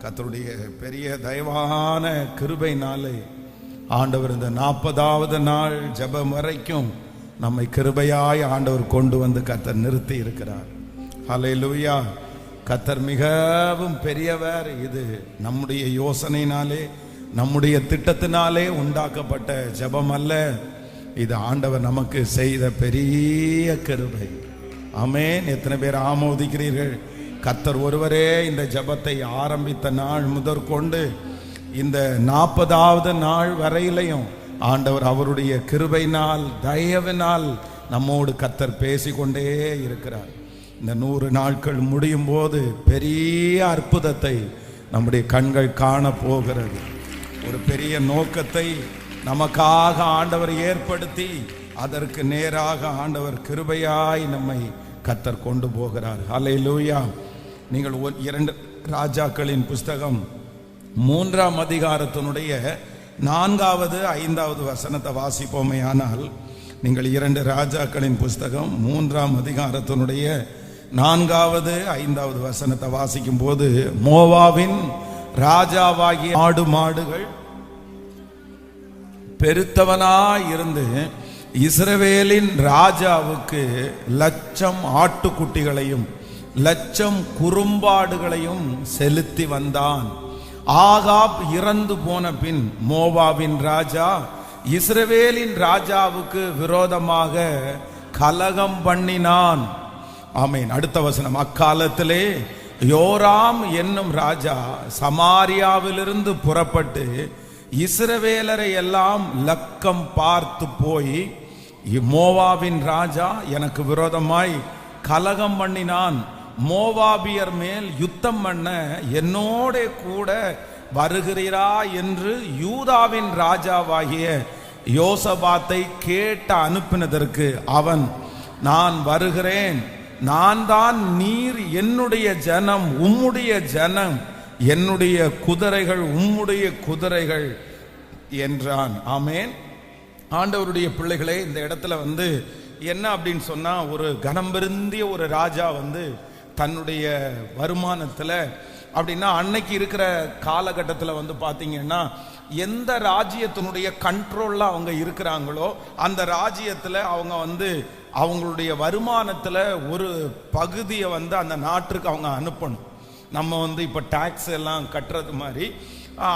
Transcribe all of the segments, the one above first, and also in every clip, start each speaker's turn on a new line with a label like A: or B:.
A: கர்த்தருடைய பெரிய தயவான கிருபையினாலே ஆண்டவர் இந்த 40வது நாள் ஜெபம் வரைக்கும் நம்மை கிருபையாய் ஆண்டவர் கொண்டு வந்து கர்த்தர் நிறுத்தி இருக்கிறார். ஹல்லேலூயா. கர்த்தர் மிகவும் பெரியவர். இது நம்முடைய யோசனையினாலே நம்முடைய திட்டத்தினாலே உண்டாக்கப்பட்ட ஜெபம் அல்ல. இது ஆண்டவர் நமக்கு செய்த பெரிய கிருபை. ஆமென். எத்தனை பேர் ஆமோதிக்கிறீர்கள்? கர்த்தர் ஒருவரே இந்த ஜெபத்தை ஆரம்பித்த நாள் முதற்கொண்டு இந்த 40வது நாள் வரையிலையும் ஆண்டவர் அவருடைய கிருபையினால் தயவினால் நம்மோடு கர்த்தர் பேசிக்கொண்டே இருக்கிறார். இந்த 100 நாட்கள் முடியும் போது பெரிய அற்புதத்தை நம்முடைய கண்கள் காண போகிறது. ஒரு பெரிய நோக்கத்தை நமக்காக ஆண்டவர் ஏற்படுத்தி அதற்கு நேராக ஆண்டவர் கிருபையாய் நம்மை கர்த்தர் கொண்டு போகிறார். ஹல்லேலூயா. நீங்கள் 2 ராஜாக்களின் புஸ்தகம் 3ஆம் அதிகாரத்தினுடைய 4வது 5வது வசனத்தை வாசிப்போமே. ஆனால் நீங்கள் 2 ராஜாக்களின் புஸ்தகம் 3ஆம் அதிகாரத்தினுடைய 4வது 5வது வசனத்தை வாசிக்கும் போது, மோவாபின் ராஜாவாகிய ஆடு மாடுகள் பெருத்தவனாயிருந்து இஸ்ரவேலின் ராஜாவுக்கு 1,00,000 ஆட்டுக்குட்டிகளையும் 1,00,000 குறும்பாடுகளையும் செலுத்தி வந்தான். ஆகாப் இறந்து போன பின் மோவாபின் ராஜா இஸ்ரவேலின் ராஜாவுக்கு விரோதமாக கலகம் பண்ணினான். ஆமென். அடுத்த வசனம், அக்காலத்திலே யோராம் என்னும் ராஜா சமாரியாவிலிருந்து புறப்பட்டு இஸ்ரவேலரை எல்லாம் லக்கம் பார்த்து போய், மோவாபின் ராஜா எனக்கு விரோதமாய் கலகம் பண்ணினான், மோவாபியர் மேல் யுத்தம் பண்ண என்னோட கூட வருகிறீரா என்று யூதாவின் ராஜாவாகிய யோசபாத்தை கேட்டு அனுப்பினதற்கு அவன், நான் வருகிறேன், நான் தான் நீர் என்னுடைய ஜனம் உம்முடைய ஜனம், என்னுடைய குதிரைகள் உம்முடைய குதிரைகள் என்றான். ஆமென். ஆண்டவருடைய பிள்ளைகளே, இந்த இடத்துல என்ன அப்படின்னு சொன்னா, ஒரு கனம்பெருந்திய ஒரு ராஜா தன்னுடைய வருமானத்துல அப்படின்னா அன்னைக்கு இருக்கிற காலகட்டத்தில் பார்த்தீங்கன்னா எந்த ராஜ்யத்தினுடைய கண்ட்ரோல்ல அவங்க இருக்கிறாங்களோ அந்த ராஜ்யத்தில் அவங்க அவங்களுடைய வருமானத்தில் ஒரு பகுதியை அந்த நாட்டுக்கு அவங்க அனுப்பணும். நம்ம இப்போ டாக்ஸ் எல்லாம் கட்டுறது மாதிரி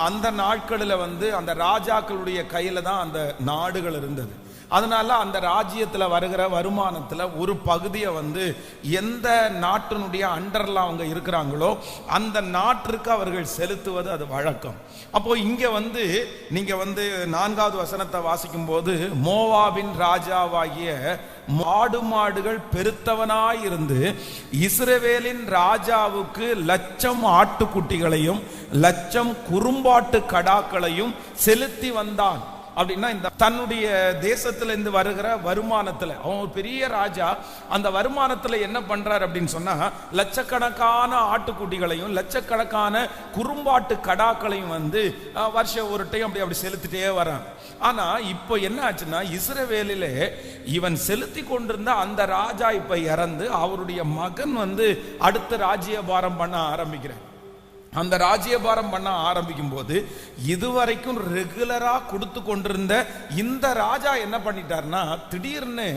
A: அந்த நாட்களில் அந்த ராஜாக்களுடைய கையில் தான் அந்த நாடுகள் இருந்தது. அதனால அந்த ராஜ்யத்தில் வருகிற வருமானத்தில் ஒரு பகுதியை எந்த நாட்டினுடைய அண்டர்ல அவங்க இருக்கிறாங்களோ அந்த நாட்டிற்கு அவர்கள் செலுத்துவது அது வழக்கம். அப்போ இங்க நீங்க 4வது வசனத்தை வாசிக்கும் போது, மோவாபின் ராஜாவாகிய ஆடு மாடுகள் பெருத்தவனாயிருந்து இஸ்ரவேலின் ராஜாவுக்கு 1,00,000 ஆட்டுக்குட்டிகளையும் 1,00,000 குறும்பாட்டு கடாக்களையும் செலுத்தி வந்தான். அப்படின்னா இந்த தன்னுடைய தேசத்துல இருந்து வருகிற வருமானத்துல அவன் ஒரு பெரிய ராஜா. அந்த வருமானத்துல என்ன பண்றாரு அப்படின்னு சொன்னா, லட்சக்கணக்கான ஆட்டுக்குட்டிகளையும் 1,00,000 குறும்பாட்டு கடாக்களையும் வருஷம் ஒரு டைம் அப்படி செலுத்திட்டே வரான். ஆனா இப்போ என்ன ஆச்சுன்னா, இஸ்ரவேலிலே இவன் செலுத்தி கொண்டிருந்த அந்த ராஜா இப்ப இறந்து அவருடைய மகன் அடுத்த ராஜ்யபாரம் பண்ண ஆரம்பிக்கிறார். அந்த ராஜ்யபாரம் பண்ண ஆரம்பிக்கும் போது இதுவரைக்கும் ரெகுலரா கொடுத்து கொண்டிருந்த இந்த ராஜா என்ன பண்ணிட்டார்னா, திடீர்னு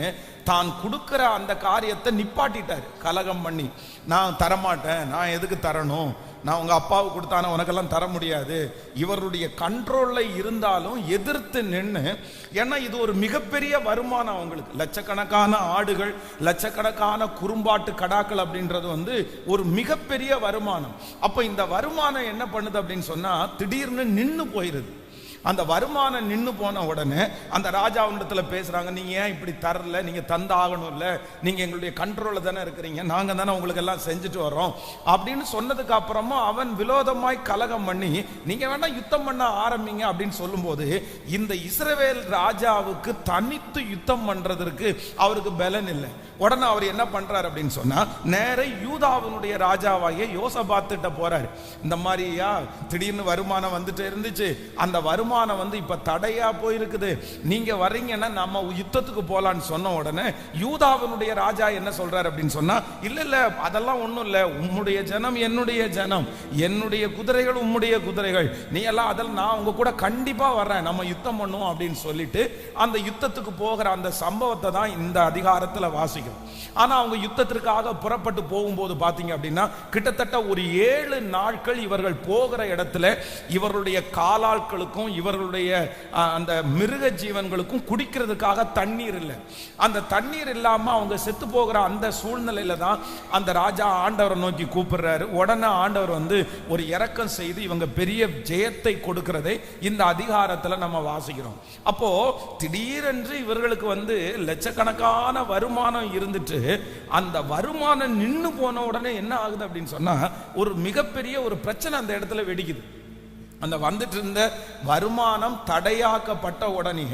A: தான் கொடுக்கிற அந்த காரியத்தை நிப்பாட்டிட்டார். கலகம் பண்ணி, நான் தரமாட்டேன், நான் எதுக்கு தரணும், நான் உங்க அப்பாவுக்கு கொடுத்தான உனக்கெல்லாம் தர முடியாது, இவருடைய கண்ட்ரோல்ல இருந்தாலும் எதிர்த்து நின்று, ஏன்னா இது ஒரு மிகப்பெரிய வருமானம் அவங்களுக்கு. லட்சக்கணக்கான ஆடுகள் 1,00,000 குறும்பாட்டு கடாக்கள் அப்படின்றது ஒரு மிகப்பெரிய வருமானம். அப்ப இந்த வருமானம் என்ன பண்ணுது அப்படின்னு சொன்னா, திடீர்னு நின்று போயிருது. அந்த வருமானம் நின்று போன உடனே அந்த ராஜாவிடத்துல பேசுறாங்க, நீங்க ஏன் இப்படி தரல, நீங்க தந்தாகணும் இல்ல, நீங்க எங்களுடைய கண்ட்ரோல்ல தானே இருக்கிறீங்க, நாங்க தானே உங்களுக்கு எல்லாம் செஞ்சுட்டு வரோம் அப்படின்னு சொன்னதுக்கு அப்புறமா அவன் விரோதமாய் கலகம் பண்ணி, நீங்க வேணா யுத்தம் பண்ண ஆரம்பிங்க அப்படின்னு சொல்லும் போது, இந்த இஸ்ரவேல் ராஜாவுக்கு தனித்து யுத்தம் பண்றதற்கு அவருக்கு பலன் இல்லை. உடனே அவர் என்ன பண்றாரு அப்படின்னு சொன்னா, நேர யூதாவினுடைய ராஜாவாகிய யோசபாத்திட்ட போறாரு. இந்த மாதிரியா திடீர்னு வருமானம் வந்துட்டு இருந்துச்சு, அந்த வருமானம் வருமானம் வந்து இப்ப தடையா போயிருக்குது, நீங்க வர்றீங்கன்னா நம்ம யுத்தத்துக்கு போலான்னு சொன்ன உடனே யூதாவினுடைய ராஜா என்ன சொல்றாரு அப்படின்னு சொன்னா, இல்ல இல்ல அதெல்லாம் ஒண்ணும் இல்ல, உம்முடைய ஜனம் என்னுடைய ஜனம், என்னுடைய குதிரைகள் உம்முடைய குதிரைகள், நீ எல்லாம் அதெல்லாம் நான் உங்க கூட கண்டிப்பா வர்றேன், நம்ம யுத்தம் பண்ணுவோம் அப்படின்னு சொல்லிட்டு அந்த யுத்தத்துக்கு போகிற அந்த சம்பவத்தை தான் இந்த அதிகாரத்துல வாசிக்கிறோம். ஆனா அவங்க யுத்தத்திற்காக புறப்பட்டு போகும்போது பாத்தீங்க அப்படின்னா கிட்டத்தட்ட ஒரு 7 நாட்கள் இவர்கள் போகிற இடத்துல இவர்களுடைய காலாட்களுக்கும் இவர்களுடைய அந்த மிருக ஜீவன்களுக்கும் குடிக்கிறதுக்காக தண்ணீர் இல்லை. அந்த தண்ணீர் இல்லாம அவங்க செத்து போகிற அந்த சூழ்நிலையில தான் அந்த ராஜா ஆண்டவரை நோக்கி கூப்பிடுறாரு. உடனே ஆண்டவர் வந்து ஒரு இரக்கம் செய்து இவங்க பெரிய ஜெயத்தை கொடுக்கிறதை இந்த அதிகாரத்துல நம்ம வாசிக்கிறோம். அப்போ திடீரென்று இவர்களுக்கு வந்து லட்சக்கணக்கான வருமானம் இருந்துட்டு அந்த வருமானம் நின்னு போன உடனே என்ன ஆகுது அப்படின்னு சொன்னா ஒரு மிகப்பெரிய ஒரு பிரச்சனை அந்த இடத்துல வெடிக்குது. அந்த வந்துட்டு இருந்த வருமானம் தடையாக்கப்பட்ட உடனே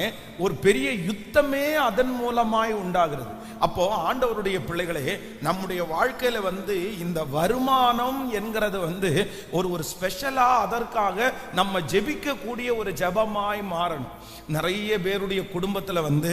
A: ஒரு பெரிய யுத்தமே அதன் மூலமாய் உண்டாகிறது. அப்போ ஆண்டவருடைய பிள்ளைகளே, நம்முடைய வாழ்க்கையில வந்து இந்த வருமானம் என்கிறது வந்து ஒரு ஸ்பெஷலா அதற்காக நம்ம ஜெபிக்க கூடிய ஒரு ஜெபமாய் மாறணும். நிறைய பேருடைய குடும்பத்துல வந்து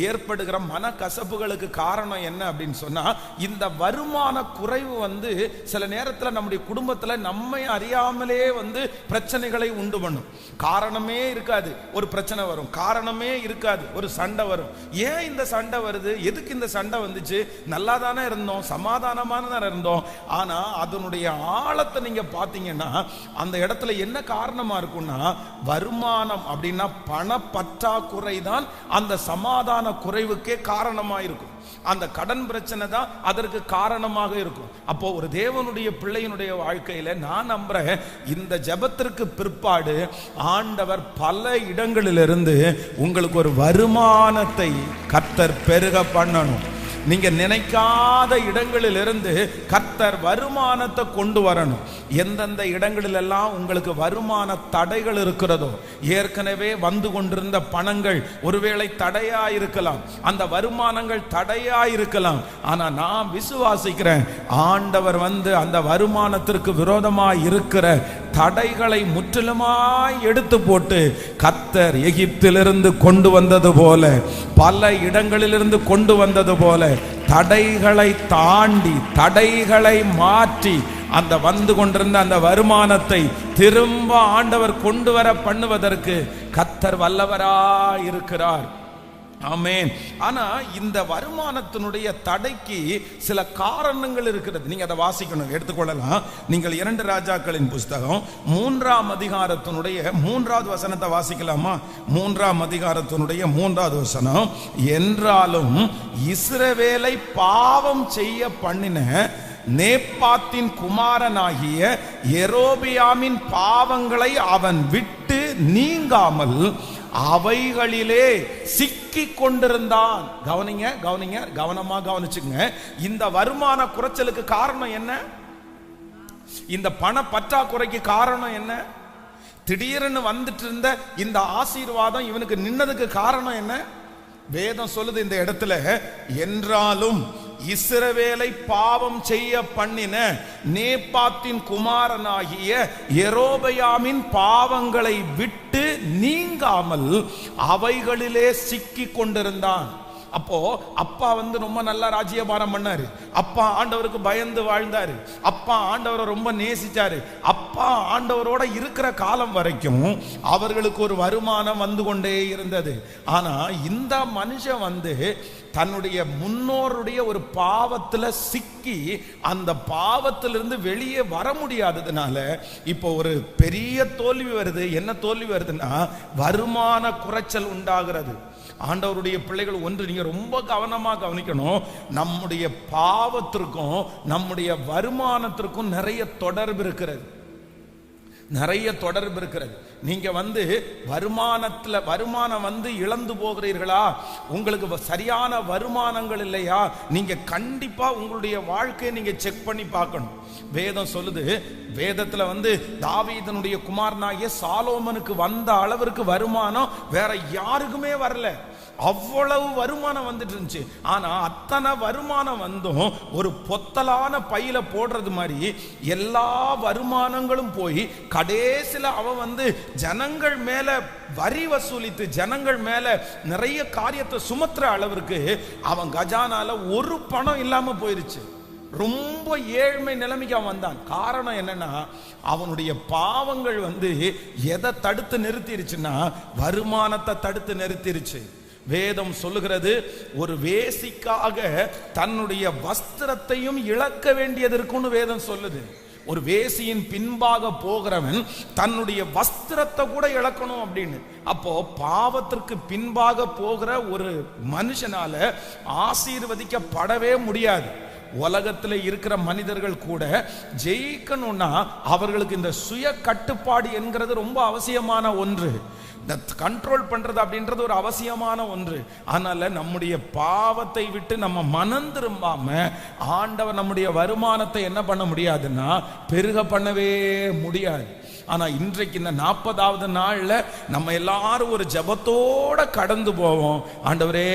A: ஏற்படுகிற மனக்கசப்புகளுக்கு காரணம் என்ன அப்படின்னு சொன்னா இந்த வருமான குறைவு வந்து சில நேரத்துல நம்முடைய குடும்பத்துல நம்மை அறியாமலே வந்து பிரச்சனைகளை உண்டு பண்ணும். காரணமே இருக்காது, ஒரு பிரச்சனை வரும். காரணமே இருக்காது, ஒரு சண்டை வரும். ஏன் இந்த சண்டை வருது, எதுக்கு இந்த சண்டை வந்துச்சு, நல்லா தானே இருந்தோம், சமாதானமான தானே இருந்தோம். ஆனா அதனுடைய ஆழத்தை நீங்க பாத்தீங்கன்னா அந்த இடத்துல என்ன காரணமா இருக்கும்னா வருமானம் அப்படின்னா பண பற்றாக்குறை தான் அந்த சமாதான குறைவுக்கே காரணமா இருக்கும். அந்த கடன் பிரச்சனை தான் அதற்கு காரணமாக இருக்கும். அப்போ ஒரு தேவனுடைய பிள்ளையினுடைய வாழ்க்கையில நான் நம்புறேன், இந்த ஜெபத்திற்கு பிற்பாடு ஆண்டவர் பல இடங்களிலிருந்து உங்களுக்கு ஒரு வருமானத்தை கர்த்தர் பெருக பண்ணணும். நீங்க நினைக்காத இடங்களிலிருந்து கர்த்தர் வருமானத்தை கொண்டு வரணும். எந்தெந்த இடங்களில் எல்லாம் உங்களுக்கு வருமான தடைகள் இருக்கிறதோ, ஏற்கனவே வந்து கொண்டிருந்த பணங்கள் ஒருவேளை தடையா இருக்கலாம், அந்த வருமானங்கள் தடையா இருக்கலாம். ஆனா நான் விசுவாசிக்கிறேன், ஆண்டவர் வந்து அந்த வருமானத்திற்கு விரோதமாய் இருக்கிற தடைகளை முற்றிலுமாய் எடுத்து போட்டு கர்த்தர் எகிப்திலிருந்து கொண்டு வந்தது போல, பல இடங்களிலிருந்து கொண்டு வந்தது போல தடைகளை தாண்டி தடைகளை மாற்றி அந்த வந்து கொண்டிருந்த அந்த வருமானத்தை திரும்ப ஆண்டவர் கொண்டு வர பண்ணுவதற்கு கர்த்தர் வல்லவராய் இருக்கிறார். ஆமென். ஆனா இந்த வருமானத்தினுடைய தடைக்கு சில காரணங்கள் இருக்கிறது. நீங்க அதை வாசிக்கணும், எடுத்துக்கொள்ளலாம். நீங்கள் 2 ராஜாக்களின் புஸ்தகம் 3ஆம் அதிகாரத்தினுடைய 3வது வசனத்தை வாசிக்கலாமா? 3ஆம் அதிகாரத்தினுடைய 3வது வசனம், என்றாலும் இஸ்ரவேலை பாவம் செய்ய பண்ணின நேபாத்தின் குமாரனாகிய யெரொபெயாமின் பாவங்களை அவன் விட்டு நீங்காமல் அவைகளிலே சிக்கி கொண்டிருந்தான். கவனிங்க கவனிங்க, கவனமா கவனிச்சுங்க. இந்த வருமான குறைச்சலுக்கு காரணம் என்ன? இந்த பண பற்றாக்குறைக்கு காரணம் என்ன? திடீர்னு வந்துட்டு இருந்த இந்த ஆசீர்வாதம் இவனுக்கு நின்னதுக்கு காரணம் என்ன? வேதம் சொல்லுது இந்த இடத்துல, என்றாலும் இஸ்ரவேலை பாவம் செய்ய பண்ணின நேபாத்தின் குமாரனாகிய யெரொபெயாமின் பாவங்களை விட்டு நீங்காமல் அவைகளிலே சிக்கி கொண்டிருந்தான். அப்போ அப்பா வந்து ரொம்ப நல்லா ராஜ்யபாரம் பண்ணாரு, அப்பா ஆண்டவருக்கு பயந்து வாழ்ந்தாரு, அப்பா ஆண்டவரை ரொம்ப நேசிச்சாரு. அப்பா ஆண்டவரோட இருக்கிற காலம் வரைக்கும் அவர்களுக்கு ஒரு வருமானம் வந்து கொண்டே இருந்தது. ஆனா இந்த மனுஷன் வந்து தன்னுடைய முன்னோருடைய ஒரு பாவத்துல சிக்கி அந்த பாவத்திலிருந்து வெளியே வர முடியாததுனால இப்போ ஒரு பெரிய தோல்வி வருது. என்ன தோல்வி வருதுன்னா வருமான குறைச்சல் உண்டாகிறது. ஆண்டவருடைய பிள்ளைகள் ஒன்று நீங்க ரொம்ப கவனமா கவனிக்கணும், நம்முடைய பாவத்திற்கும் நம்முடைய வருமானத்திற்கும் நிறைய தொடர்பு இருக்கிறது, நிறைய தொடர்பு இருக்கிறது. நீங்க வந்து வருமானம் வந்து இழந்து போகிறீர்களா, உங்களுக்கு சரியான வருமானங்கள் இல்லையா, நீங்க கண்டிப்பா உங்களுடைய வாழ்க்கையை நீங்க செக் பண்ணி பார்க்கணும். வேதம் சொல்லுது, வேதத்துல வந்து தாவீதனுடைய குமாரனாகிய சாலோமனுக்கு வந்த அளவிற்கு வருமானம் வேற யாருக்குமே வரல. அவ்வளவு வருமானம் வந்துட்டு இருந்துச்சு. ஆனா அத்தனை வருமானம் வந்தும் ஒரு பொத்தலான பையில போடுறது மாதிரி எல்லா வருமானங்களும் போய் கடைசியில அவன் ஜனங்கள் மேல வரி வசூலித்து ஜனங்கள் மேல நிறைய காரியத்தை சுமத்துற அளவிற்கு அவன் கஜானால ஒரு பணம் இல்லாம போயிருச்சு. ரொம்ப ஏழ்மை நிலைமைக்கு அவன் வந்தான். காரணம் என்னன்னா, அவனுடைய பாவங்கள் எதை தடுத்து நிறுத்திருச்சுன்னா வருமானத்தை தடுத்து நிறுத்திருச்சு. வேதம் சொல்லுகிறது, ஒரு வேசிக்காக தன்னுடைய வஸ்திரத்தையும் இழக்க வேண்டியது இருக்குன்னு வேதம் சொல்லுது. ஒரு வேசியின் பின்பாக போகிறவன் தன்னுடைய வஸ்திரத்தை கூட இழக்கணும் அப்படின்னு. அப்போ பாவத்திற்கு பின்பாக போகிற ஒரு மனுஷனால ஆசீர்வதிக்கப்படவே முடியாது. உலகத்தில் இருக்கிற மனிதர்கள் கூட ஜெயிக்கணும்னா அவர்களுக்கு இந்த சுய கட்டுப்பாடு என்கிறது ரொம்ப அவசியமான ஒன்று. கண்ட்ரோல் பண்றது அப்படின்றது ஒரு அவசியமான ஒன்று. அதனால நம்முடைய பாவத்தை விட்டு நம்ம மனம் திரும்பாம ஆண்டவர் நம்முடைய வருமானத்தை என்ன பண்ண முடியாதுன்னா பெருக பண்ணவே முடியாது. ஆனா இன்றைக்கு இந்த 40வது நாள்ல நம்ம எல்லாரும் ஒரு ஜெபத்தோட கடந்து போவோம். ஆண்டவரே,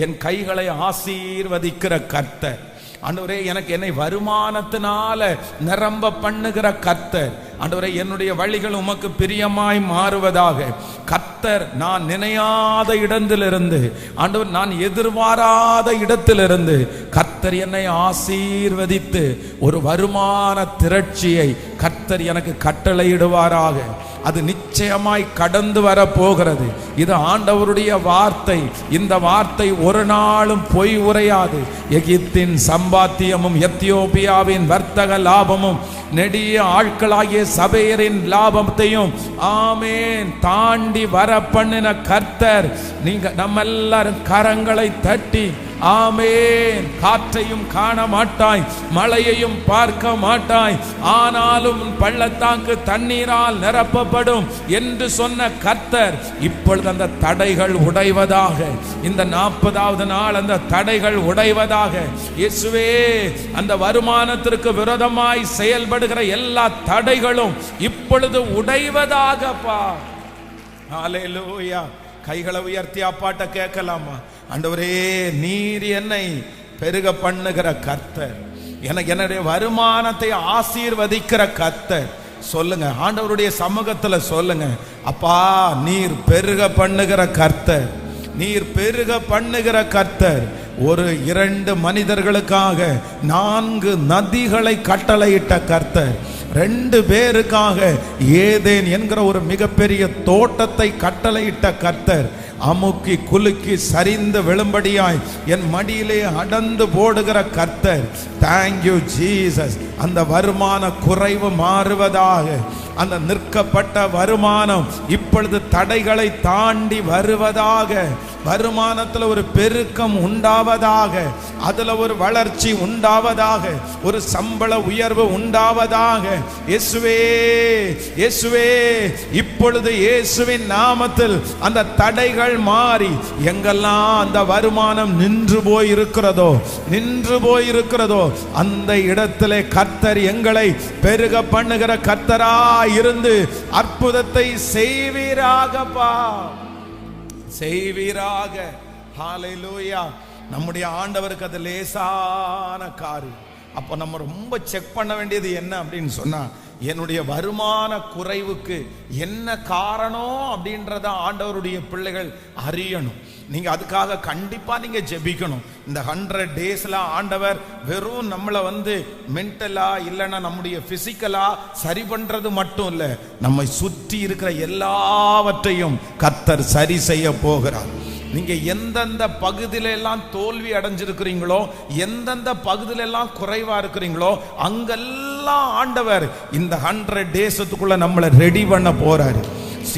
A: என் கைகளை ஆசீர்வதிக்கிற கர்த்தர், ஆண்டவரே எனக்கு என்னை வருமானத்தினால நிரம்ப பண்ணுகிற கர்த்தர், ஆண்டவரே என்னுடைய வழிகள் உமக்கு பிரியமாய் மாறுவதாக. கர்த்தர் நான் நினையாத இடத்திலிருந்து, ஆண்டவர் நான் எதிர்பாராத இடத்திலிருந்து கர்த்தர் என்னை ஆசீர்வதித்து ஒரு வருமான திரட்சியை கர்த்தர் எனக்கு கட்டளையிடுவாராக. அது நிச்சயமாய் கடந்து வர போகிறது. இது ஆண்டவருடைய வார்த்தை. இந்த வார்த்தை ஒரு நாளும் பொய் உரையாது. எகிப்தின் சம்பாத்தியமும் எத்தியோப்பியாவின் வர்த்தக லாபமும் நெடிய ஆட்களாகிய சபையரின் லாபத்தையும் ஆமேன் தாண்டி வர பண்ணின கர்த்தர். நீங்க நம்ம எல்லாரும் கரங்களை தட்டி ஆமேன். காற்றையும் காண மாட்டாய், மழையையும் பார்க்க மாட்டாய், ஆனாலும் பள்ளத்தாக்கு தண்ணீரால் நிரப்பப்படும் என்று சொன்ன கர்த்தர் இப்பொழுது அந்த தடைகள் உடைவதாக. இந்த 40வது நாள் அந்த தடைகள் உடைவதாக. இயேசுவே, அந்த வருமானத்திற்கு விரோதமாய் செயல்படுகிற எல்லா தடைகளும் இப்பொழுது உடைவதாகப்பா. ஹல்லேலூயா. கைகளை உயர்த்தி அப்பாட்ட கேட்கலாமா? ஆண்டவரே, நீர் என்னை பெருக பண்ணுகிற கர்த்தர், எனக்கு என்னுடைய வருமானத்தை ஆசீர்வதிக்கிற கர்த்தர். சொல்லுங்க, ஆண்டவருடைய சமூகத்துல சொல்லுங்க, அப்பா நீர் பெருக பண்ணுகிற கர்த்தர், நீர் பெருக பண்ணுகிற கர்த்தர். ஒரு 2 மனிதர்களுக்காக 4 நதிகளை கட்டளையிட்ட கர்த்தர், 2 பேருக்காக ஏதேன் என்கிற ஒரு மிகப்பெரிய தோட்டத்தை கட்டளையிட்ட கர்த்தர், அமுக்கி குலுக்கி சரிந்து விழும்படியாய் என் மடியிலே அடர்ந்து போடுகிற கர்த்தர். Thank you Jesus. அந்த வருமான குறைவு மாறுவதாக. அந்த நிற்கப்பட்ட வருமானம் இப்பொழுது தடைகளை தாண்டி வருவதாக. வருமானத்தில் ஒரு பெருக்கம் உண்டாவதாக, அதுல ஒரு வளர்ச்சி உண்டாவதாக, ஒரு சம்பள உயர்வு உண்டாவதாக. இயேசுவே, இயேசுவே, இப்பொழுது இயேசுவின் நாமத்தில் அந்த தடைகள் மாறி எங்கெல்லாம் அந்த வருமானம் நின்று போய் இருக்கிறதோ அந்த இடத்திலே கர்த்தர் எங்களை பெருக பண்ணுகிற கர்த்தரா இருந்து அற்புதத்தை செய்வீராகப்பா, செய்வீராக. ஹல்லேலூயா. நம்முடைய ஆண்டவருக்கு அது லேசான காரியம். அப்போ நம்ம ரொம்ப செக் பண்ண வேண்டியது என்ன அப்படின்னு சொன்னா, என்னுடைய வருமான குறைவுக்கு என்ன காரணம் அப்படின்றத ஆண்டவருடைய பிள்ளைகள் அறியணும். நீங்க அதுக்காக கண்டிப்பா நீங்க ஜெபிக்கணும். இந்த 100 டேஸ்ல ஆண்டவர் வெறும் நம்மளை மென்டலா இல்லைன்னா நம்முடைய பிசிக்கலா சரி பண்றது மட்டும் இல்ல, நம்மை சுற்றி இருக்கிற எல்லாவற்றையும் கர்த்தர் சரி செய்ய போகிறார். நீங்க எந்தெந்த பகுதியில எல்லாம் தோல்வி அடைஞ்சிருக்கிறீங்களோ, எந்தெந்த பகுதியில எல்லாம் குறைவா இருக்கிறீங்களோ, அங்கெல்லாம் ஆண்டவர் இந்த 100 டேஸ்க்குள்ள நம்மளை ரெடி பண்ண போறாரு.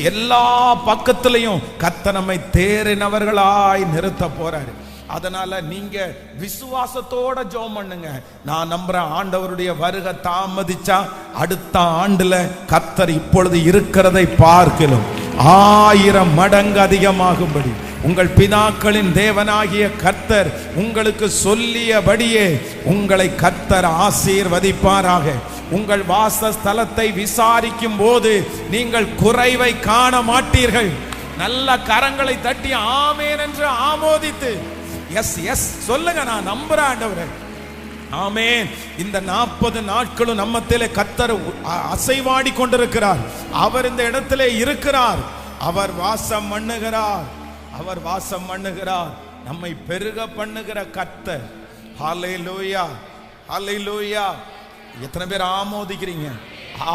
A: எல்லா பக்கத்திலையும் கர்த்தர் நம்மை தேறினவர்களாய் நிறுத்த போறாரு. அதனால நீங்க விசுவாசத்தோட ஜெபம் பண்ணுங்க. நான் நம்புறேன், ஆண்டவருடைய வருகை தாமதிச்சா அடுத்த ஆண்டுல கர்த்தர் இப்பொழுது இருக்கிறதை பார்க்கலாம் 1000 மடங்கு அதிகமாகும்படி உங்கள் பிதாக்களின் தேவனாகிய கர்த்தர் உங்களுக்கு சொல்லியபடியே உங்களை கர்த்தர் ஆசீர்வதிப்பாராக. உங்கள் வாசஸ்தலத்தை விசாரிக்கும் போது நீங்கள் குறைவை காண மாட்டீர்கள். நல்ல கரங்களை தட்டி ஆமேன் என்று ஆமோதித்து எஸ் எஸ் சொல்லுங்க, நான் நம்புறேன் ஆண்டவரே. ஆமென். இந்த 40 நாட்களும் நம்மத்திலே கர்த்தர் அசைவாடி கொண்டிருக்கிறார். அவர் இந்த இடத்திலே இருக்கிறார். அவர் வாசம் பண்ணுகிறார். அவர் வாசம் பண்ணுகிறார். நம்மை பெருக பண்ணுகிற கர்த்தர். ஹல்லேலூயா, ஹல்லேலூயா. எத்தனை பேர் ஆமோதிக்கிறீங்க?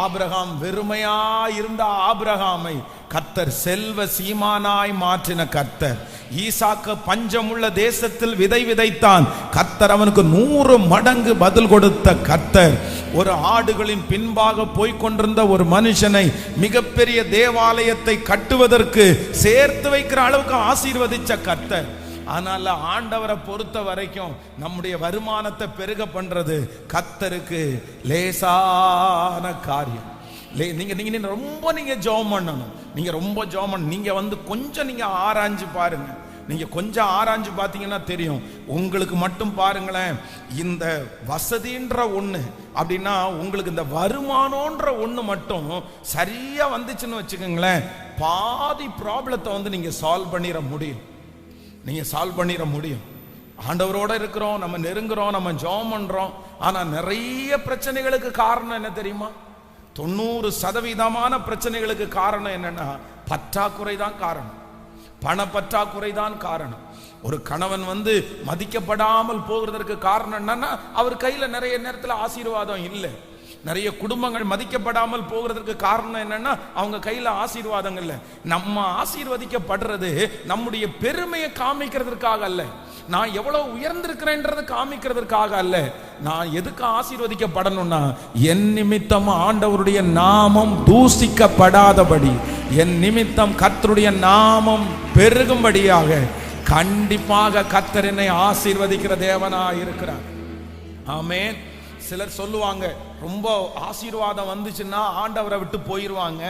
A: ஆபிரகாம் வெறுமையா இருந்த ஆபிரகாமை கர்த்தர் செல்வ சீமானாய் மாற்றின கர்த்தர். ஈசாக்கு பஞ்சமுள்ள தேசத்தில் விதை விதைத்தான். கர்த்தர் அவனுக்கு 100 மடங்கு பதில் கொடுத்த கர்த்தர். ஒரு ஆடுகளின் பின்பாக போய்கொண்டிருந்த ஒரு மனுஷனை மிகப்பெரிய தேவாலயத்தை கட்டுவதற்கு சேர்த்து வைக்கிற அளவுக்கு ஆசீர்வதிச்ச கர்த்தர். அதனால ஆண்டவரை பொறுத்த வரைக்கும் நம்முடைய வருமானத்தை பெருக பண்றது கர்த்தருக்கு லேசான காரியம். நீங்க ரொம்ப ஜெபம் பண்ணணும். நீங்க ரொம்ப ஜெபம் பண்ணணும். நீங்க கொஞ்சம் நீங்க ஆராய்ஞ்சு பாருங்க. நீங்க கொஞ்சம் ஆராய்ஞ்சு பார்த்தீங்கன்னா தெரியும். உங்களுக்கு மட்டும் பாருங்களேன், இந்த வசதின்ற ஒண்ணு அப்படின்னா உங்களுக்கு இந்த வருமானம்ன்ற ஒண்ணு மட்டும் சரியா வந்துச்சுன்னு வச்சுக்கோங்களேன், பாதி ப்ராப்ளத்தை நீங்க சால்வ் பண்ணிட முடியும். நீங்க சால்வ் பண்ணிட முடியும். ஆண்டவரோட இருக்கிறோம், நம்ம நெருங்குறோம், நம்ம ஜெபம் பண்றோம். ஆனா நிறைய பிரச்சனைகளுக்கு காரணம் என்ன தெரியுமா? 90% பிரச்சனைகளுக்கு காரணம் என்னன்னா பற்றாக்குறை தான் காரணம். பண பற்றாக்குறை தான் காரணம். ஒரு கணவன் மதிக்கப்படாமல் போகிறதற்கு காரணம் என்னன்னா அவர் கையில நிறைய நேரத்தில் ஆசீர்வாதம் இல்லை. நிறைய குடும்பங்கள் மதிக்கப்படாமல் போகிறதுக்கு காரணம் என்னன்னா அவங்க கையில ஆசீர்வாதம் இல்லை. நம்ம ஆசீர்வதிக்கப்படுறது நம்முடைய பெருமையை காமிக்கிறதுக்காக அல்ல, நான் எவ்வளவு உயர்ந்திருக்கிறேன்றது காமிக்கிறதுக்காக அல்ல. நான் எதுக்கு ஆசீர்வதிக்கப்படணும்னா என் நிமித்தம் ஆண்டவருடைய நாமம் தூசிக்கப்படாதபடி, என் நிமித்தம் கர்த்தருடைய நாமம் பெருகும்படியாக கண்டிப்பாக கர்த்தர் என்னை ஆசீர்வதிக்கிற தேவனாய் இருக்கிறார். ஆமென். சிலர் சொல்லுவாங்க, ரொம்ப ஆசீர்வாதம் வந்துச்சுன்னா ஆண்டவரை விட்டு போயிருவாங்க,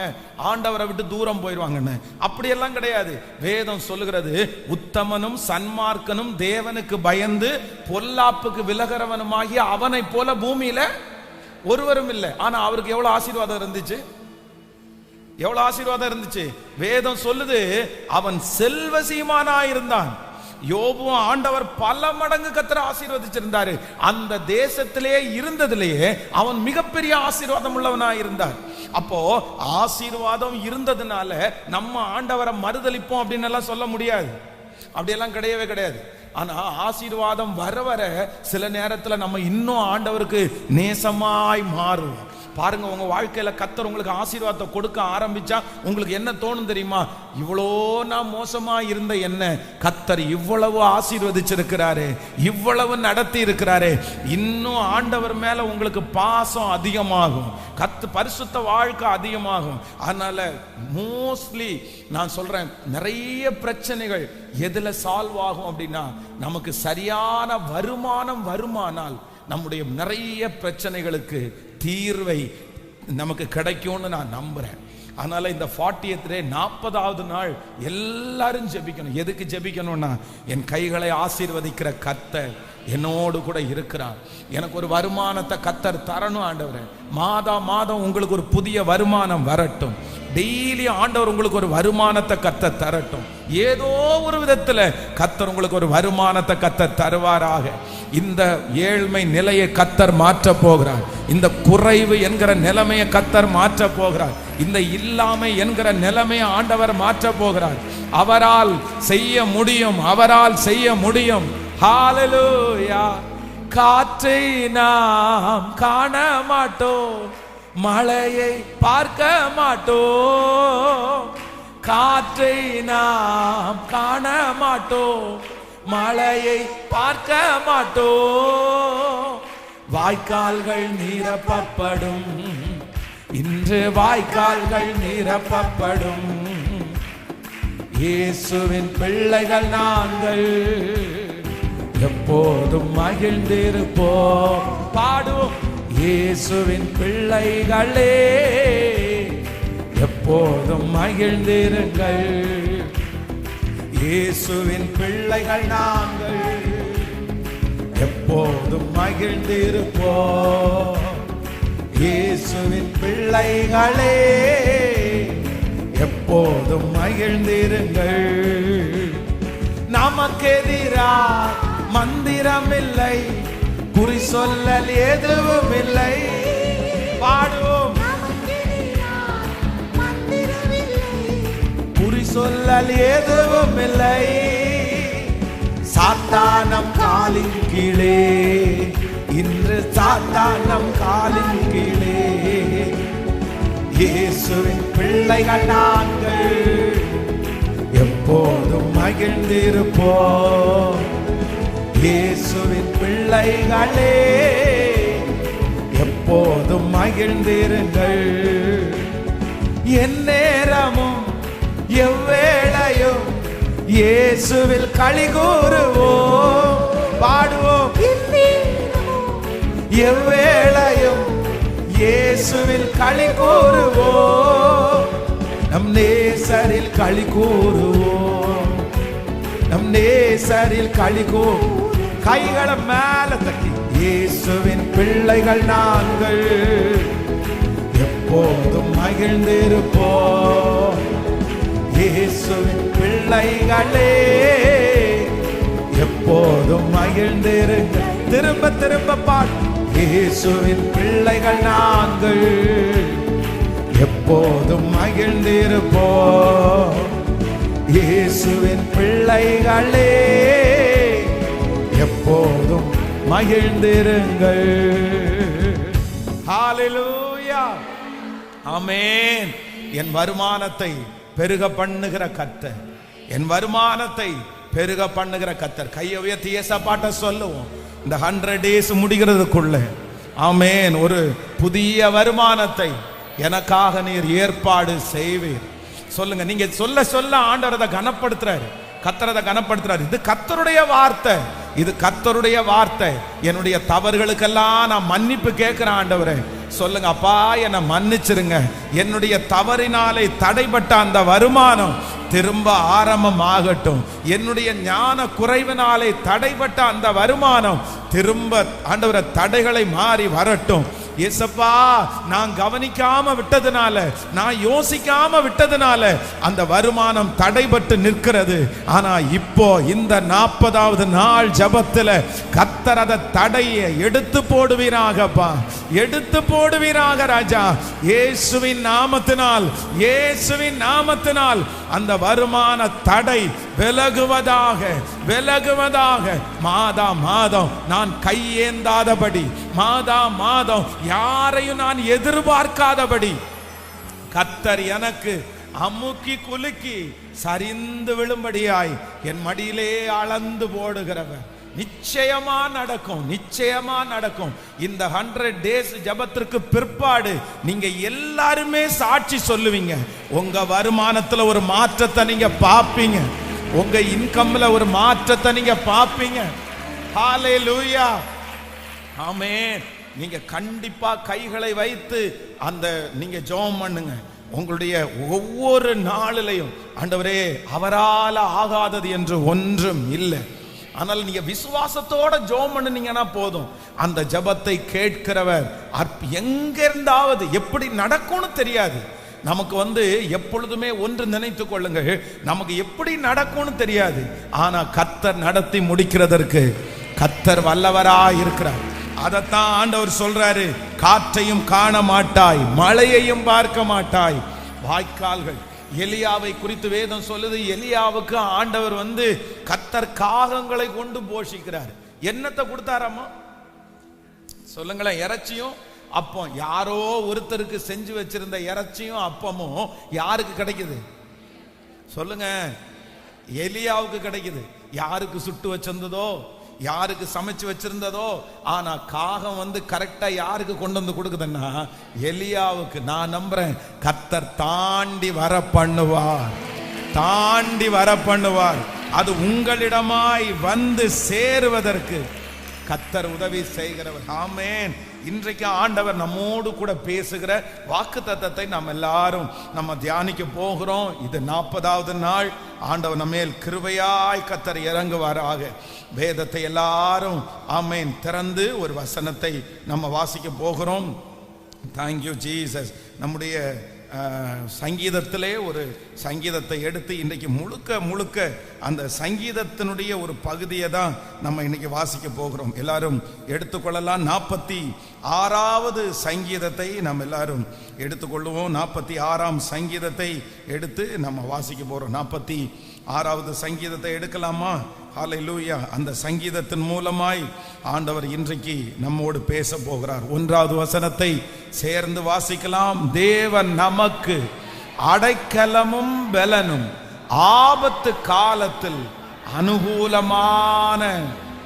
A: ஆண்டவரை விட்டு தூரம் போயிருவாங்கன்னு. அப்படியெல்லாம் கிடையாது. வேதம் சொல்லுகிறது, உத்தமனும் சன்மார்க்கனும் தேவனுக்கு பயந்து பொல்லாப்புக்கு விலகிறவனுமாகிய அவனை போல பூமியில ஒருவரும் இல்லை. ஆனா அவருக்கு எவ்வளவு ஆசீர்வாதம் இருந்துச்சு? எவ்வளவு ஆசீர்வாதம் இருந்துச்சு? வேதம் சொல்லுது, அவன் செல்வசீமானா இருந்தான். யோபுவும் ஆண்டவர் பல மடங்கு கர்த்தர் ஆசீர்வதிச்சிருந்தாரு. அந்த தேசத்திலே இருந்ததிலேயே அவன் மிகப்பெரிய ஆசீர்வாதம் உள்ளவனா இருந்தார். அப்போ ஆசீர்வாதம் இருந்ததுனால நம்ம ஆண்டவரை மறுதலிப்போம் அப்படின்னு எல்லாம் சொல்ல முடியாது. அப்படியெல்லாம் கிடையவே கிடையாது. ஆனா ஆசீர்வாதம் வர வர சில நேரத்துல நம்ம இன்னும் ஆண்டவருக்கு நேசமாய் மாறுவோம். பாருங்க, உங்க வாழ்க்கையில கர்த்தர் உங்களுக்கு ஆசீர்வாதத்தை கொடுக்க ஆரம்பிச்சா உங்களுக்கு என்ன தோணும் தெரியுமா? இவ்வளோ நான் மோசமா இருந்த என்ன கர்த்தர் இவ்வளவு ஆசீர்வதிச்சிருக்கிறாரு, இவ்வளவு நடத்தி இருக்கிறாரு. இன்னும் ஆண்டவர் மேல உங்களுக்கு பாசம் அதிகமாகும், பரிசுத்த வாழ்க்கை அதிகமாகும். அதனால மோஸ்ட்லி நான் சொல்றேன், நிறைய பிரச்சனைகள் எதுல சால்வ் ஆகும் அப்படின்னா நமக்கு சரியான வருமானம் வருமானால் நம்முடைய நிறைய பிரச்சனைகளுக்கு தீர்வை நமக்கு கிடைக்கும்னு நான் நம்புறேன். அதனால இந்த 40th day 40வது நாள் எல்லாரும் ஜெபிக்கணும். எதுக்கு ஜெபிக்கணும்னா, என் கைகளை ஆசீர்வதிக்கிற கர்த்தர் என்னோடு கூட இருக்கிறார். எனக்கு ஒரு வருமானத்தை கர்த்தர் தரணும் ஆண்டவரே. மாதம் உங்களுக்கு ஒரு புதிய வருமானம் வரட்டும். டெய்லி ஆண்டவர் உங்களுக்கு ஒரு வருமானத்தை கர்த்தர் தரட்டும். ஏதோ ஒரு விதத்துல கர்த்தர் உங்களுக்கு ஒரு வருமானத்தை கர்த்தர் தருவாராக. இந்த ஏழ்மை நிலையை கர்த்தர் மாற்ற போகிறார். இந்த குறைவு என்கிற நிலைமையை கர்த்தர் மாற்ற போகிறார். இந்த இல்லாமை என்கிற நிலைமையை ஆண்டவர் மாற்ற போகிறார். அவரால் செய்ய முடியும், அவரால் செய்ய முடியும். ஹalleluya. காற்றை நாம் காண மாட்டோம், மழையை பார்க்க மாட்டோம். காற்றை நாம் காண மாட்டோம், மழையை பார்க்க மாட்டோம். வாய்க்கால்கள் நிரப்பப்படும், இன்று வாய்க்கால்கள் நிரப்பப்படும். இயேசுவின் பிள்ளைகள் நாங்கள் எப்போதும் மகிழ்ந்திருப்போம். பாடுவோம், இயேசுவின் பிள்ளைகளே எப்போதும் மகிழ்ந்திருங்கள். இயேசுவின் பிள்ளைகள் நாங்கள் எப்போதும் மகிழ்ந்திருப்போம். இயேசுவின் பிள்ளைகளே எப்போதும் எப்போதும் மகிழ்ந்திருங்கள். நமக்கெதிரா மந்திரமில்லை, குறி சொல்லல் எதுவும் இல்லை. பாடுவோம். குறி சொல்லல் எதுவும் இல்லை. சாத்தானம் காலின் கீழே, இன்று சாத்தானம் காலின் கீழே. இயேசுவின் பிள்ளைகள் நாங்கள், எப்போதும் மகிழ்ந்திருப்போம். இயேசுவின் பிள்ளைகளே, எப்போதும் மகிழ்ந்திருங்கள். எந்நேரமும் எவ்வேளையும் இயேசுவில் களி கூறுவோம். பாடுவோம். எவ்வேளையும் இயேசுவில் களி கூறுவோம். நம் நேசரில் களி கூறுவோம். நம் நேசரில் களி கூறுவோம். கைகளை மேல தட்டி, இயேசுவின் பிள்ளைகள் நாங்கள், எப்போதும் மகிழ்ந்திருப்போம். இயேசுவின் பிள்ளைகளே, எப்போதும் மகிழ்ந்திருங்கள். திரும்ப திரும்ப பாடு. இயேசுவின் பிள்ளைகள் நாங்கள், எப்போதும் மகிழ்ந்திருப்போம். இயேசுவின் பிள்ளைகளே, எப்போதும் மகிழ்ந்திருங்கள். ஹல்லேலூயா, ஆமென். என் வருமானத்தை பெருக பண்ணுகிற கர்த்தர், என் வருமானத்தை பெருக பண்ணுகிற கர்த்தர். கையை உயர்த்தி ஏசப்பாட்ட சொல்லுவோம். இந்த 100 days முடிகிறதுக்குள்ள ஆமென், ஒரு புதிய வருமானத்தை எனக்காக நீர் ஏற்பாடு செய்வீர். சொல்லுங்க. நீங்க சொல்ல சொல்ல ஆண்டவர் அதை கனப்படுத்துறாரு, கர்த்தரை கனப்படுத்துறாரு. இது கர்த்தருடைய வார்த்தை, இது கர்த்தருடைய வார்த்தை. என்னுடைய தவறுகளுக்கெல்லாம் நான் மன்னிப்பு கேட்கிறேன் ஆண்டவரே. சொல்லுங்க. அப்பா, என்னை மன்னிச்சிருங்க. என்னுடைய தவறினாலே தடைப்பட்ட அந்த வருமானம் திரும்ப ஆரம்பம் ஆகட்டும். என்னுடைய ஞான குறைவினாலே தடைப்பட்ட அந்த வருமானம் திரும்ப ஆண்டவரே தடைகளை மாறி வரட்டும். ஏசப்பா, நான் கவனிக்காம விட்டதுனால, நான் யோசிக்காம விட்டதுனால அந்த வருமானம் தடைபட்டு நிற்கிறது. ஆனா இப்போ இந்த 40வது நாள் ஜபத்துல கர்த்தர் அதை தடையை எடுத்து போடுவீராகப்பா, எடுத்து போடுவீராக ராஜா. இயேசுவின் நாமத்தினால், இயேசுவின் நாமத்தினால் அந்த வருமான தடை விலகுவதாக, விலகுவதாக. மாதா மாதம் நான் கையேந்தாதபடி, மாதா மாதம் யாரையும் நான் எதிர்பார்க்காதபடி கர்த்தர் எனக்கு அமுக்கி குலுக்கி சரிந்து விழும்படியாய் என் மடியிலே அளந்து போடுகிறவர். நிச்சயமா நடக்கும், நிச்சயமா நடக்கும். இந்த 100 days ஜபத்திற்கு பிற்பாடு நீங்க எல்லாருமே சாட்சி சொல்லுவீங்க. உங்க வருமானத்துல ஒரு மாற்றத்தை நீங்க பாப்பீங்க, உங்க இன்கம்ல ஒரு மாற்றத்தை நீங்க பாப்பீங்க. ஹல்லேலூயா, ஆமென். நீங்க கண்டிப்பா கைகளை வைத்து அந்த நீங்க ஜெபம் பண்ணுங்க. உங்களுடைய ஒவ்வொரு நாளிலையும் ஆண்டவரே, அவரால் ஆகாதது என்று ஒன்றும் இல்லை. ஆனால் நீங்க விசுவாசத்தோட ஜெபம் பண்ணுனீங்கன்னா போதும். அந்த ஜெபத்தை கேட்கிறவர் எங்க இருந்தாவது எப்படி நடக்கும்னு தெரியாது. நமக்கு எப்பொழுதுமே ஒன்று நினைத்துக் கொள்ளுங்கள், நமக்கு எப்படி நடக்கும்னு தெரியாது. ஆனா கர்த்தர் நடத்தி முடிக்கிறதற்கு கர்த்தர் வல்லவராய் இருக்கிறார். அதைத்தான் ஆண்டவர் சொல்றாரு. காற்றையும் காண மாட்டாய், மழையையும் பார்க்க மாட்டாய், வாய்க்கால்கள். எலியாவை குறித்து வேதம் சொல்லுது. எலியாவுக்கு ஆண்டவர் கர்த்தர் காகங்களை கொண்டு போஷிக்கிறார். என்னத்தை கொடுத்தாராமா சொல்லுங்களேன்? இறைச்சியும் அப்பம். யாரோ ஒருத்தருக்கு செஞ்சு வச்சிருந்த இறைச்சியும் அப்பமும் யாருக்கு கிடைக்குது சொல்லுங்க? எலியாவுக்கு கிடைக்குது. யாருக்கு சுட்டு வச்சிருந்ததோ, யாருக்கு சமைச்சு வச்சிருந்ததோ. ஆனா காகம் கரெக்டா யாருக்கு கொண்டு வந்து கொடுக்குதுன்னா எலியாவுக்கு. நான் நம்புறேன் கர்த்தர் தாண்டி வர பண்ணுவார், தாண்டி வர பண்ணுவார். அது உங்களிடமாய் வந்து சேருவதற்கு கர்த்தர் உதவி செய்கிறவர். ஆமென். இன்றைக்கு ஆண்டவர் நம்மோடு கூட பேசுகிற வாக்குத்தத்தத்தை நாம் எல்லாரும் தியானிக்க போகிறோம். இது 40வது நாள். ஆண்டவர் நம்மேல் கிருபையாய் கர்த்தர் இறங்குவாராக. வேதத்தை எல்லாரும் ஆமென் திறந்து ஒரு வசனத்தை நம்ம வாசிக்க போகிறோம். Thank you Jesus. நம்முடைய சங்கீதத்திலே ஒரு சங்கீதத்தை எடுத்து இன்றைக்கு முழுக்க முழுக்க அந்த சங்கீதத்தினுடைய ஒரு பகுதியை தான் நம்ம இன்னைக்கு வாசிக்க போகிறோம். எல்லாரும் எடுத்துக்கொள்ளலாம். 46வது சங்கீதத்தை நம்ம எல்லாரும் எடுத்துக்கொள்ளுவோம். 46ஆம் சங்கீதத்தை எடுத்து நம்ம வாசிக்க போகிறோம். 46வது சங்கீதத்தை எடுக்கலாமா? ஹல்லேலூயா. அந்த சங்கீதத்தின் மூலமாய் ஆண்டவர் இன்றைக்கு நம்மோடு பேச போகிறார். 1வது வசனத்தை சேர்ந்து வாசிக்கலாம். தேவன் நமக்கு அடைக்கலமும் பெலனும், ஆபத்து காலத்தில் அனுகூலமான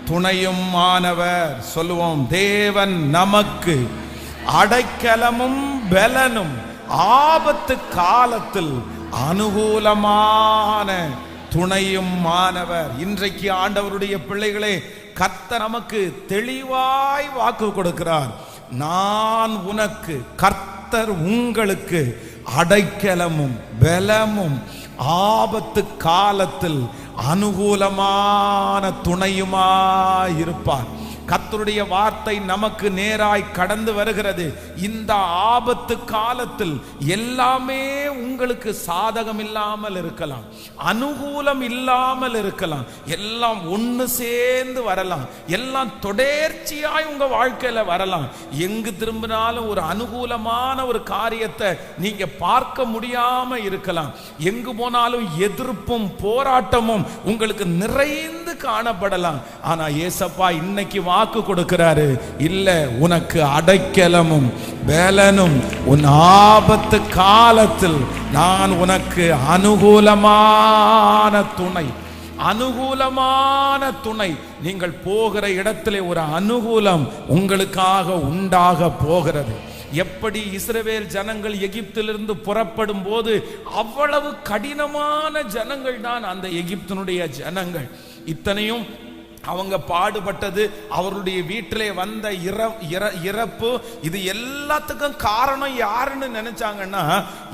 A: துணையும் ஆனவர். சொல்லுவோம், தேவன் நமக்கு அடைக்கலமும் பெலனும், ஆபத்து காலத்தில் அனுகூலமான துணையும் மாணவர். இன்றைக்கு ஆண்டவருடைய பிள்ளைகளே, கர்த்தர் நமக்கு தெளிவாய் வாக்கு கொடுக்கிறார். நான் உனக்கு, கர்த்தர் உங்களுக்கு அடைக்கலமும் பெலமும், ஆபத்து காலத்தில் அனுகூலமான துணையுமாயிருப்பார். கர்த்தருடைய வார்த்தை நமக்கு நேராய் கடந்து வருகிறது. இந்த ஆபத்து காலத்தில் எல்லாமே உங்களுக்கு சாதகம் இல்லாமல் இருக்கலாம், அனுகூலம் இல்லாமல் இருக்கலாம், எல்லாம் ஒன்று சேர்ந்து வரலாம், எல்லாம் தொடர்ச்சியாய் உங்க வாழ்க்கையில வரலாம். எங்கு திரும்பினாலும் ஒரு அனுகூலமான ஒரு காரியத்தை நீங்க பார்க்க முடியாம இருக்கலாம். எங்கு போனாலும் எதிர்ப்பும் போராட்டமும் உங்களுக்கு நிறைந்து காணப்படலாம். ஆனா ஏசப்பா இன்னைக்கு வாக்கு கொடுக்கிறாரு, இல்ல, உனக்கு அடைக்கலமும் பெலனும், உன் ஆபத்து காலத்தில் நான் உனக்கு அனுகூலமான துணை. அனுகூலமான துணை. நீங்கள் போகிற இடத்திலே ஒரு அனுகூலம் உங்களுக்காக உண்டாக போகிறது. எப்படி இஸ்ரவேல் ஜனங்கள் எகிப்திலிருந்து புறப்படும் போது அவ்வளவு கடினமான ஜனங்கள் தான் அந்த எகிப்தினுடைய ஜனங்கள். இத்தனையும் அவங்க பாடுபட்டது, அவருடைய வீட்டிலே வந்த இறப்பு, இது எல்லாத்துக்கும் காரணம் யாருன்னு நினைச்சாங்கன்னா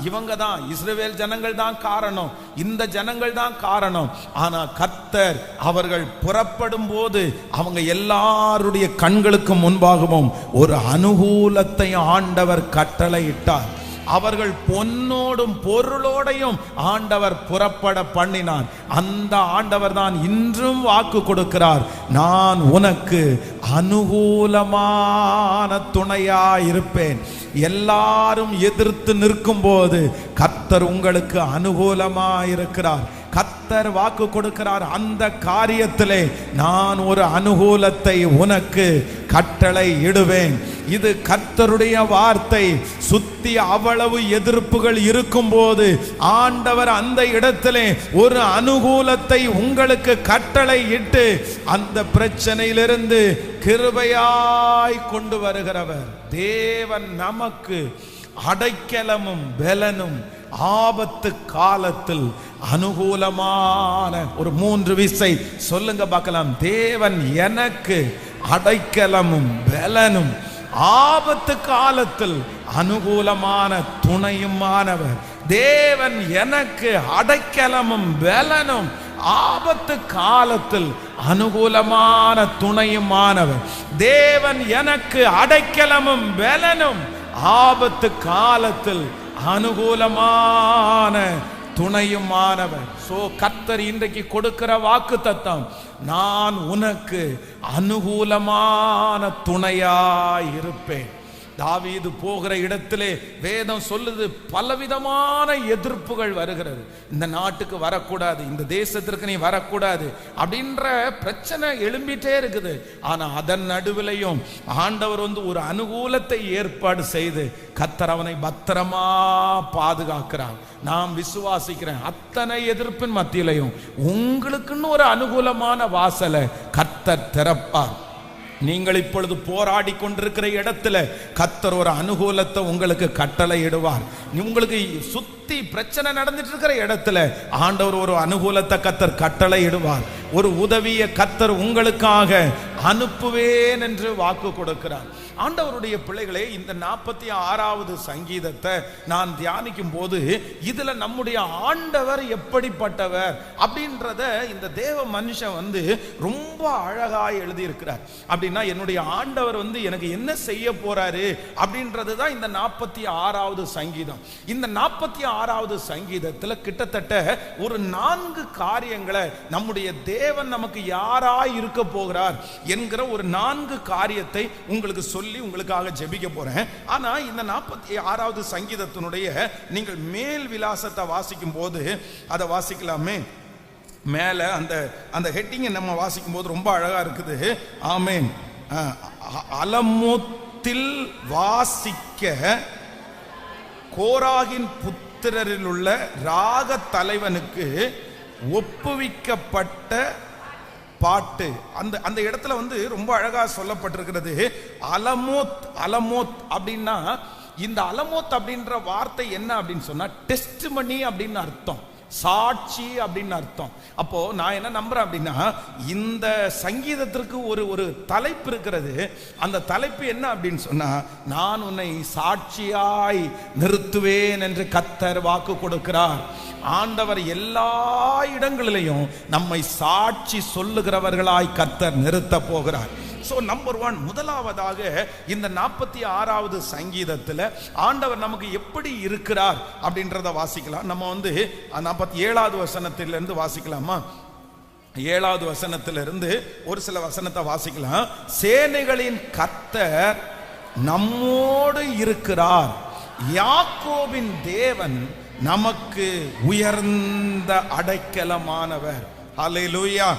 A: இவங்க தான், இஸ்ரவேல் ஜனங்கள் தான் காரணம், இந்த ஜனங்கள் தான் காரணம். ஆனா கர்த்தர் அவர்கள் புறப்படும் போது அவங்க எல்லாருடைய கண்களுக்கு முன்பாகவும் ஒரு அனுகூலத்தை ஆண்டவர் கட்டளையிட்டார். அவர்கள் பொன்னோடும் பொருளோடையும் ஆண்டவர் புறப்பட பண்ணினார். அந்த ஆண்டவர் தான் இன்றும் வாக்கு கொடுக்கிறார், நான் உனக்கு அனுகூலமான துணையா இருப்பேன். எல்லாரும் எதிர்த்து நிற்கும் போது கர்த்தர் உங்களுக்கு அனுகூலமா இருக்கிறார். கர்த்தர் வாக்கு கொடுக்கிறார், அந்த காரியத்திலே நான் ஒரு அனுகூலத்தை உனக்கு கட்டளை இடுவேன். இது கர்த்தருடைய வார்த்தை. சுத்தி அவ்வளவு எதிர்ப்புகள் இருக்கும் போது ஆண்டவர் அந்த இடத்திலே ஒரு அனுகூலத்தை உங்களுக்கு கட்டளை இட்டு அந்த பிரச்சனையிலிருந்து கிருபையாய் கொண்டு வருகிறவர். தேவன் நமக்கு அடைக்கலமும் பெலனும், ஆபத்து காலத்தில் அனுகூலமான, ஒரு 3 விசை சொல்லுங்க பார்க்கலாம். தேவன் எனக்கு அடைக்கலமும் பெலனும், ஆபத்து காலத்தில் அனுகூலமான துணையுமானவர். தேவன் எனக்கு அடைக்கலமும் பெலனும், ஆபத்து காலத்தில் அனுகூலமான துணையுமானவர். தேவன் எனக்கு அடைக்கலமும் பெலனும், ஆபத்து காலத்தில் அனுகூலமான துணையுமானவர். கர்த்தர் இன்றைக்கு கொடுக்கிற வாக்கு தத்தம், நான் உனக்கு அனுகூலமான துணையாய் இருப்பேன். தாவீது போகிற இடத்திலே வேதம் சொல்லுது, பலவிதமான எதிர்ப்புகள் வருகிறது. இந்த நாட்டுக்கு வரக்கூடாது, இந்த தேசத்திற்கு நீ வரக்கூடாது அப்படின்ற பிரச்சனை எழும்பிட்டே இருக்குது. ஆனா அதன் நடுவிலையும் ஆண்டவர் ஒரு அனுகூலத்தை ஏற்பாடு செய்து கர்த்தர் அவனை பத்திரமா பாதுகாக்கிறார். நாம் விசுவாசிக்கிறேன், அத்தனை எதிர்ப்பின் மத்தியிலையும் உங்களுக்குன்னு ஒரு அனுகூலமான வாசலை கர்த்தர் திறப்பார். நீங்கள் இப்பொழுது போராடி கொண்டிருக்கிற இடத்துல கர்த்தர் ஒரு அனுகூலத்தை உங்களுக்கு கட்டளை இடுவார். உங்களுக்கு சுத்தி பிரச்சனை நடந்துட்டு இருக்கிற இடத்துல ஆண்டவர் ஒரு அனுகூலத்தை கர்த்தர் கட்டளை இடுவார். ஒரு உதவியை கர்த்தர் உங்களுக்காக அனுப்புவேன் என்று வாக்கு கொடுக்கிறார். ஆண்டவருடைய பிள்ளைகளே, இந்த 46வது சங்கீதத்தை நான் தியானிக்கும் போது இதுல நம்முடைய ஆண்டவர் எப்படிப்பட்டவர் அப்படின்றத இந்த தேவ மனுஷன் ரொம்ப அழகாய் எழுதி இருக்கிறார். அப்படின்னா என்னுடைய ஆண்டவர் எனக்கு என்ன செய்ய போறாரு அப்படின்றதுதான் இந்த 46வது சங்கீதம். இந்த 46வது சங்கீதத்துல கிட்டத்தட்ட ஒரு 4 காரியங்களை நம்முடைய தேவன் நமக்கு யாராய் இருக்க போகிறார் என்கிற ஒரு 4 காரியத்தை உங்களுக்கு சொல்லி உங்களுக்காக ஜெபிக்க போறேன். ஆனா இந்த 46வது சங்கீதத்தினுடைய நீங்கள் மேல் விலாசத்தை வாசிக்கும் போது அதை வாசிக்கலாமே. மேல அந்த ஹெட்டிங்கை நம்ம வாசிக்கும் போது ரொம்ப அழகா இருக்குது. ஆமென். அலமோத்தில் வாசிக்க கோராகின் புத்திரரில் உள்ள ராக தலைவனுக்கு ஒப்புவிக்கப்பட்ட பாட்டு. அந்த இடத்துல ரொம்ப அழகா சொல்லப்பட்டிருக்கிறது. அலமோத் அப்படின்னா, இந்த அலமோத் அப்படின்ற வார்த்தை என்ன அப்படின்னு சொன்னா டெஸ்டிமனி அப்படின்னு அர்த்தம், சாட்சி அப்படின்னு அர்த்தம். அப்போ நான் என்ன நம்புறேன் அப்படின்னா, இந்த சங்கீதத்திற்கு ஒரு தலைப்பு இருக்கிறது. அந்த தலைப்பு என்ன அப்படின்னு சொன்னா, நான் உன்னை சாட்சியாய் நிறுத்துவேன் என்று கர்த்தர் வாக்கு கொடுக்கிறார். ஆண்டவர் எல்லா இடங்களிலையும் நம்மை சாட்சி சொல்லுகிறவர்களாய் கர்த்தர் நிறுத்த போகிறார். சோ நம்பர் 1, முதலாவதாக இந்த 46வது சங்கீதத்தில் ஆண்டவர் நமக்கு எப்படி இருக்கிறார் அப்படின்றத வாசிக்கலாம். நம்ம 47வது வசனத்திலிருந்து வாசிக்கலாமா? 7வது வசனத்திலிருந்து ஒரு சில வசனத்தை வாசிக்கலாம். சேனைகளின் கர்த்தர் நம்மோடு இருக்கிறார், யாக்கோபின் தேவன் நமக்கு உயர்ந்த அடைக்கலமானவர். ஹல்லேலூயா.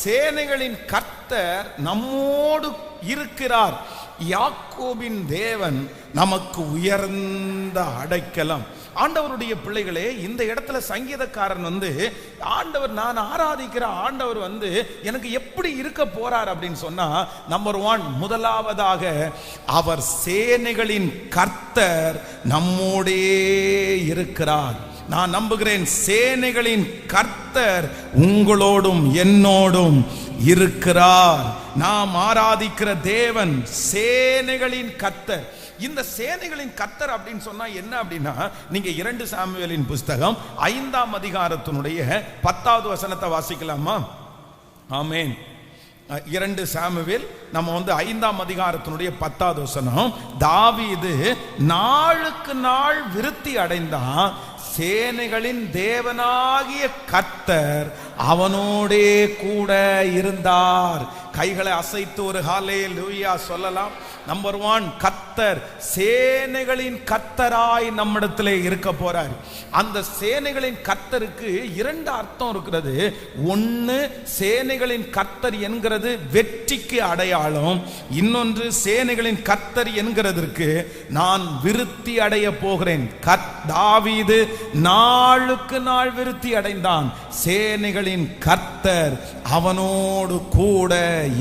A: சேனைகளின் கர்த்தர் நம்மோடு இருக்கிறார், யாக்கோபின் தேவன் நமக்கு உயர்ந்த அடைக்கலம். ஆண்டவருடைய பிள்ளைகளே, இந்த இடத்துல சங்கீதக்காரன் ஆண்டவர், நான் ஆராதிக்கிற ஆண்டவர் எனக்கு எப்படி இருக்க போறார் அப்படின்னு சொன்னா, நம்பர் 1, முதலாவதாக அவர் சேனைகளின் கர்த்தர் நம்மோடே இருக்கிறார். நான் நம்புகிறேன், சேனைகளின் கர்த்தர் உங்களோடும் என்னோடும் இருக்கிறார். நாம் ஆராதிக்கிற தேவன் சேனைகளின் கர்த்தர். இந்த சேனைகளின் கர்த்தர் அப்படின்னு சொன்னா என்ன அப்படின்னா, நீங்க 2 சாமுவேலின் புஸ்தகம் 5ஆம் அதிகாரத்தினுடைய 10வது வசனத்தை வாசிக்கலாமா? ஆமென். 2 சாமுவேல் நம்ம 5ஆம் அதிகாரத்தினுடைய 10வது வசனம். தாவீது நாளுக்கு நாள் விருத்தி அடைந்தான், சேனைகளின் தேவனாகிய கர்த்தர் அவனோடே கூட இருந்தார். கைகளை அசைத்து ஒரு ஹல்லேலூயா சொல்லலாம். நம்பர் 1, கர்த்தர் சேனைகளின் கர்த்தராய் நம்மிடத்திலே இருக்க போறார். அந்த சேனைகளின் கர்த்தருக்கு 2 அர்த்தம் இருக்கிறது. 1, சேனைகளின் கர்த்தர் என்கிறது வெற்றிக்கு அடையாளம். இன்னொன்று, சேனைகளின் கர்த்தர் என்கிறதற்கு நான் விருத்தி அடைய போகிறேன். தாவீது நாளுக்கு நாள் விருத்தி அடைந்தான், சேனைகளின் கர்த்தர் அவனோடு கூட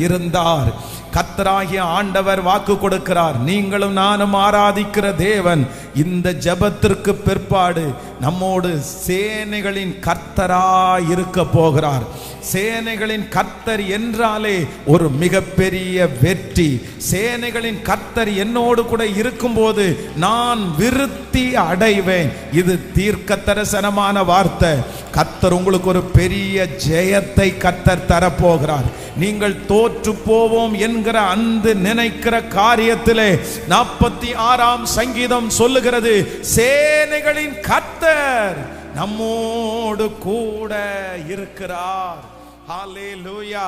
A: இருந்தார். கர்த்தராகிய ஆண்டவர் வாக்கு கொடுக்கிறார், நீங்களும் நானும் ஆராதிக்கிற தேவன் இந்த ஜெபத்திற்கு பிற்பாடு நம்மோடு சேனைகளின் கர்த்தராய் இருக்க போகிறார். சேனைகளின் கர்த்தர் என்றாலே ஒரு மிகப்பெரிய வெற்றி. சேனைகளின் கர்த்தர் என்னோடு கூட இருக்கும்போது நான் விருத்தி அடைவேன். இது தீர்க்க தரிசனமான வார்த்தை. கர்த்தர் உங்களுக்கு ஒரு பெரிய ஜெயத்தை கர்த்தர் தரப்போகிறார். நீங்கள் தோற்று போவோம் என்கிற அந்த நினைக்கிற காரியத்திலே 46ஆம் சங்கீதம் சொல்லுகிறது, சேனைகளின் கர்த்தர் நம்மோடு கூட இருக்கிறார். ஹல்லேலூயா.